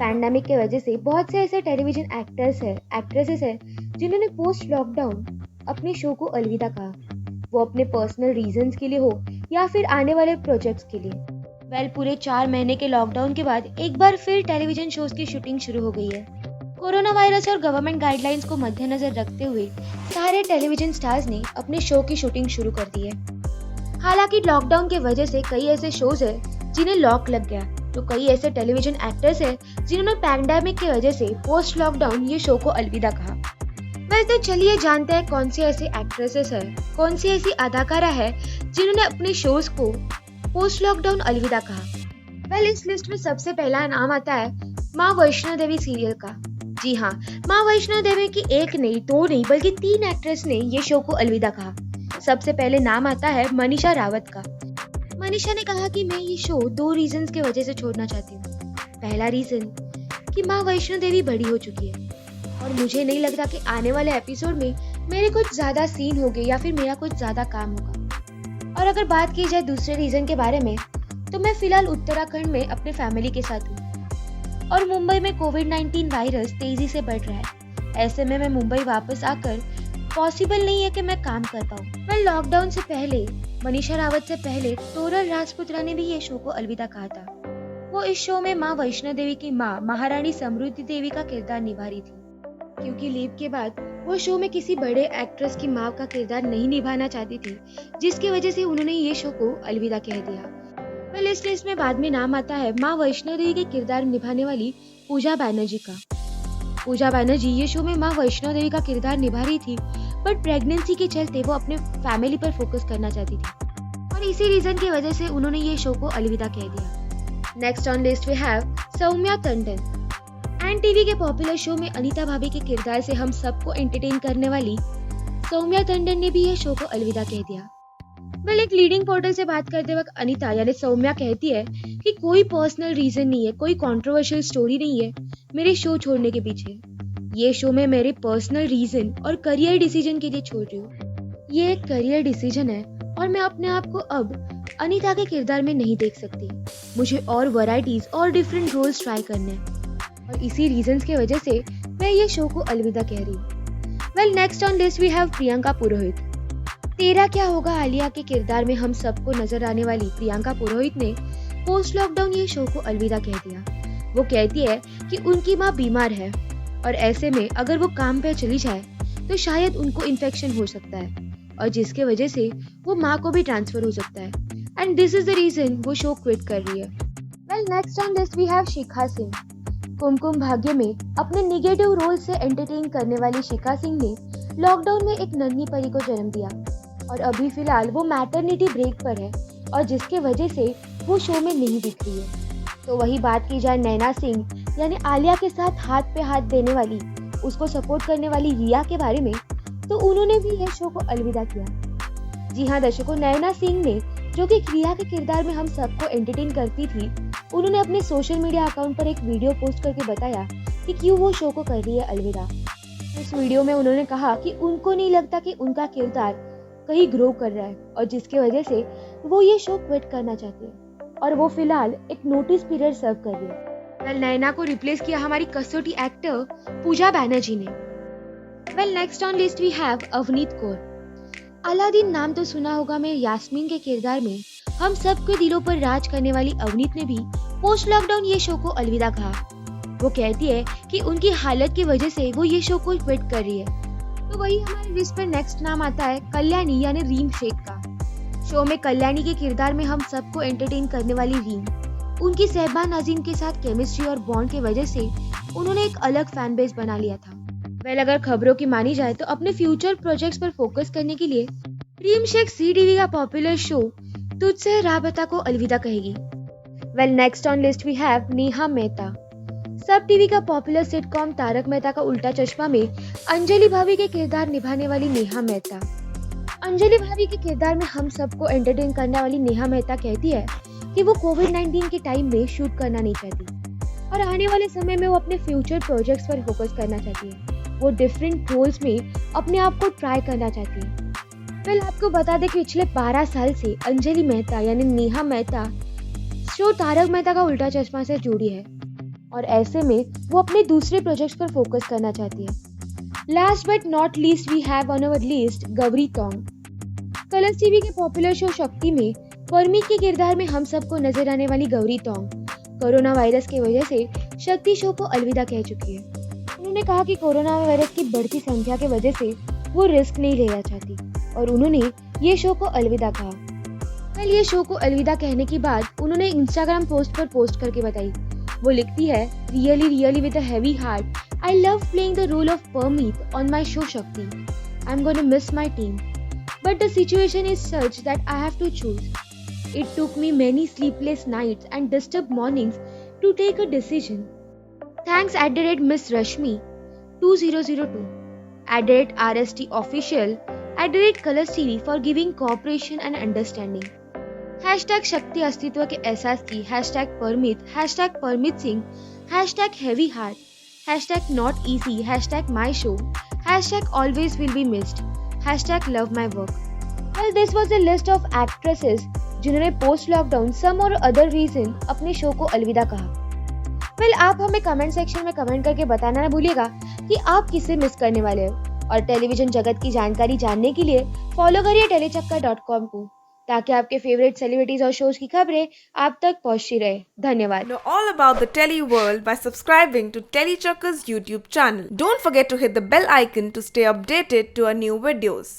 Pandemic के वजह से बहुत से ऐसे टेलीविजन एक्टर्स हैं, एक्ट्रेसेस हैं जिन्होंने पोस्ट लॉकडाउन अपने शो को अलविदा कहा। वो अपने पर्सनल रीजंस के लिए हो या फिर आने वाले प्रोजेक्ट्स के लिए। पूरे 4 महीने के लॉकडाउन के बाद एक बार फिर टेलीविजन शोज की शूटिंग शुरू हो गई है। कोरोना वायरस और गवर्नमेंट गाइडलाइंस को मद्देनजर रखते हुए सारे टेलीविजन स्टार्स ने अपने शो की शूटिंग शुरू कर दी है। हालांकि लॉकडाउन की वजह से कई ऐसे शोज हैं जिन्हें लॉक लग गया, तो कई ऐसे टेलीविजन एक्टर्स हैं जिन्होंने पैंडेमिक की वजह से पोस्ट लॉकडाउन ये शो को अलविदा कहा। तो चलिए जानते हैं कौन सी ऐसी एक्ट्रेसेस है, कौन सी ऐसी अदाकारा है जिन्होंने अपने शोज को पोस्ट लॉकडाउन अलविदा कहा। इस लिस्ट में सबसे पहला नाम आता है माँ वैष्णो देवी सीरियल का। जी हाँ, माँ वैष्णो देवी की एक नहीं, दो नहीं, बल्कि 3 एक्ट्रेस ने ये शो को अलविदा कहा। सबसे पहले नाम आता है मनीषा रावत का। मनीषा ने कहा कि मैं ये शो 2 रीजंस की वजह से छोड़ना चाहती हूँ। पहला रीजन कि माँ वैष्णो देवी बड़ी हो चुकी है और मुझे नहीं लगता कि आने वाले एपिसोड में मेरे कुछ ज्यादा सीन होंगे या फिर मेरा कुछ ज्यादा काम होगा। और अगर बात की जाए दूसरे रीजन के बारे में, तो मैं फिलहाल उत्तराखंड में अपने फैमिली के साथ हूँ और मुंबई में कोविड-19 वायरस तेजी से बढ़ रहा है। ऐसे में मैं मुंबई वापस आकर पॉसिबल नहीं है कि मैं काम कर पाऊँ। लॉकडाउन से पहले, मनीषा रावत से पहले तोरल राजपुत्रा ने भी ये शो को अलविदा कहा था। वो इस शो में माँ वैष्णो देवी की माँ महारानी समृद्धि देवी का किरदार निभा रही थी, क्योंकि लीव के बाद वो शो में किसी बड़े एक्ट्रेस की माँ का किरदार नहीं निभाना चाहती थी, जिसकी वजह से उन्होंने ये शो को अलविदा कह दिया। इस लिस्ट में बाद में नाम आता है माँ वैष्णो देवी के किरदार निभाने वाली पूजा बैनर्जी का। पूजा बैनर्जी ये शो में माँ वैष्णो देवी का किरदार निभा रही थी, बट प्रेगनेंसी के चलते वो अपने फैमिली पर फोकस करना चाहती थी और इसी रीजन की वजह से उन्होंने ये शो को अलविदा कह दिया। Next on list we have Saumya Tandon. And TV के पॉपुलर शो में अनीता भाभी के किरदार से हम सबको एंटरटेन करने वाली सौम्या टंडन ने भी ये शो को अलविदा कह दिया। एक लीडिंग पोर्टल से बात करते वक्त अनीता यानी सौम्या कहती है कि कोई पर्सनल रीजन नहीं है, कोई कंट्रोवर्शियल स्टोरी नहीं है मेरे शो छोड़ने के पीछे। ये शो में मेरे पर्सनल रीजन और करियर डिसीजन के लिए छोड़ रही हूँ। ये एक करियर डिसीजन है और मैं अपने आप को अब अनीता के किरदार में नहीं देख सकती। मुझे और वैरायटीज और डिफरेंट रोल्स ट्राई करने हैं और इसी रीजंस की वजह से मैं ये शो को अलविदा कह रही हूँ। Next on list we have Priyanka Purohit. तेरा क्या होगा आलिया के किरदार में हम सबको नजर आने वाली प्रियंका पुरोहित ने पोस्ट लॉकडाउन ये शो को अलविदा कह दिया। वो कहती है कि उनकी माँ बीमार है और ऐसे में अगर वो काम पे चली जाए तो शायद उनको इन्फेक्शन हो सकता है और जिसके वजह से वो माँ को भी ट्रांसफर हो सकता है and this is the reason वो शो क्विट कर रही है। Next on list we have Shikha Singh. Kumkum Bhagya में अपने निगेटिव रोल से एंटरटेन करने वाली शिखा सिंह ने लॉकडाउन में एक नन्ही परी को जन्म दिया और अभी फिलहाल वो मैटरनिटी ब्रेक पर है और जिसके वजह से वो शो में नहीं दिख रही है। तो वही बात की जाए नैना सिंह यानी आलिया के साथ हाथ पे हाथ देने वाली, उसको सपोर्ट करने वाली रिया के बारे में, तो उन्होंने भी यह शो को अलविदा किया। जी हाँ दर्शकों, नैना सिंह ने जो कि रिया के किरदार में हम सबको एंटरटेन करती थी, उन्होंने अपने सोशल मीडिया अकाउंट पर एक वीडियो पोस्ट करके बताया कि क्यों वो शो को कर रही है अलविदा। इस वीडियो में उन्होंने कहा कि उनको नहीं लगता कि उनका किरदार कहीं ग्रो कर रहा है और जिसकी वजह से वो ये शो क्विट करना चाहती है और वो फिलहाल एक नोटिस पीरियड सर्व कर रही है। नैना को रिप्लेस किया हमारी कसौटी एक्टर पूजा बैनर्जी ने। Next on list we have Avneet Kaur. Aladdin नाम तो सुना होगा में यास्मीन के किरदार में हम सबके दिलों पर राज करने वाली अवनीत ने भी पोस्ट लॉकडाउन ये शो को अलविदा कहा। वो कहती है कि उनकी हालत की वजह से वो ये शो को क्विट कर रही है। तो वही हमारे लिस्ट पर नेक्स्ट नाम आता है कल्याणी यानी रीम शेख का। शो में कल्याणी के किरदार में हम सबको एंटरटेन करने वाली रीम, उनकी सहबान अजीम के साथ केमिस्ट्री और बॉन्ड की वजह से उन्होंने एक अलग फैन बेस बना लिया था। अगर खबरों की मानी जाए तो अपने फ्यूचर प्रोजेक्ट्स पर फोकस करने के लिए रीम शेख सी टीवी का पॉपुलर शो तुझसे राबता को अलविदा कहेगी। Next on list we have Neha Mehta. SAB TV का पॉपुलर सिटकॉम तारक मेहता का उल्टा चश्मा में अंजलि भाभी के किरदार निभाने वाली नेहा मेहता। अंजलि भाभी के किरदार में हम सबको एंटरटेन करने वाली नेहा मेहता कहती है कि वो कोविड-19 के टाइम में शूट करना नहीं चाहती और आने वाले समय में वो अपने फ्यूचर प्रोजेक्ट्स पर फोकस करना चाहती है। वो डिफरेंट रोल्स में अपने आप को ट्राई करना चाहती है। आपको बता दें कि पिछले 12 साल से अंजलि मेहता यानी नेहा मेहता शो तारक मेहता का उल्टा चश्मा से जुड़ी है। और ऐसे में वो अपने दूसरे प्रोजेक्ट्स पर फोकस करना चाहती है। Last but not least we have on our list Gauri Tong. Colors TV के पॉपुलर शो शक्ति में परमीत के किरदार में हम सबको नजर आने वाली गौरी टोंग कोरोना वायरस की वजह से शक्ति शो को अलविदा कह चुकी है। उन्होंने कहा कि कोरोना वायरस की बढ़ती संख्या की वजह से वो रिस्क नहीं लेना चाहती और उन्होंने ये शो को अलविदा कहा। कल ये शो को अलविदा कहने के बाद उन्होंने इंस्टाग्राम पोस्ट पर पोस्ट करके बताई। वो लिखती है, really really with a heavy heart I love playing the role of Parmeet on my show Shakti. I am gonna miss my team but the situation is such that I have to choose. It took me many sleepless nights and disturbed mornings to take a decision. Thanks @Miss Rashmi 2002 @RST Official @Colors TV for giving cooperation and understanding. #शक्ति अस्तित्व के एहसास की #Parmeet #Parmeet Singh #heavy heart #not easy #my show #always will be missed #love my work. Well, this was a list of actresses जिन्होंने post lockdown सम और other reason अपने show को अलविदा कहा। वेल, आप हमें कमेंट सेक्शन में कमेंट करके बताना ना भूलिएगा कि आप किसे मिस करने वाले हो। और टेलीविजन जगत की जानकारी जानने के लिए फॉलो करिए टेलीचक्कर.com को, ताकि आपके फेवरेट सेलिब्रिटीज और शोज की खबरें आप तक पहुंचती रहे। धन्यवाद। Know all about the Tele world by subscribing to Telechuckers YouTube channel. Don't forget to hit the bell icon to stay updated to our new videos.